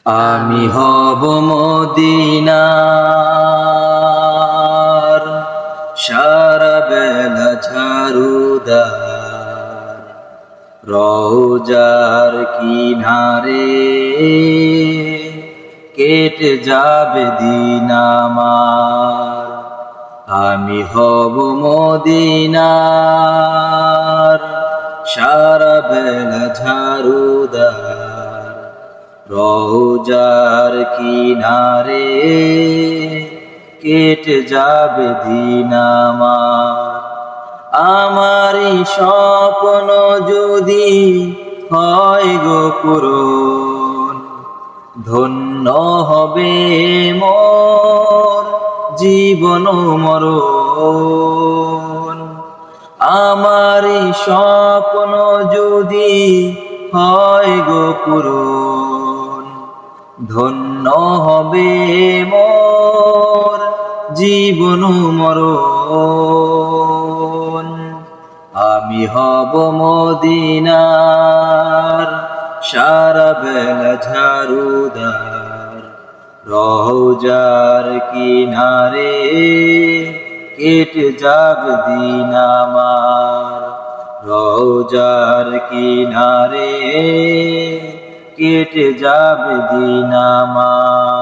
আমি হব মদিনার সারা বেলা ঝাড়ুদার, রওজার কিনারে কেটে যাবে দিন আমার। আমি হব মদিনার সারা বেলা ঝাড়ুদার, রওজার কিনারে কেটে যাবে দিন আমার। আমারই স্বপ্ন যদি হয় গো পূরণ, ধন্য হবে মোর জীবন মরণ। আমারই স্বপ্ন যদি হয় গো পূরণ, ধন্য হবে মোর জীবন মরণ। আমি হব মদিনার সারা বেলা ঝাড়ুদার, রওজার কিনারে কেটে যাবে দিন আমার। রওজার কিনারে কেটে যাবে দিন আমার।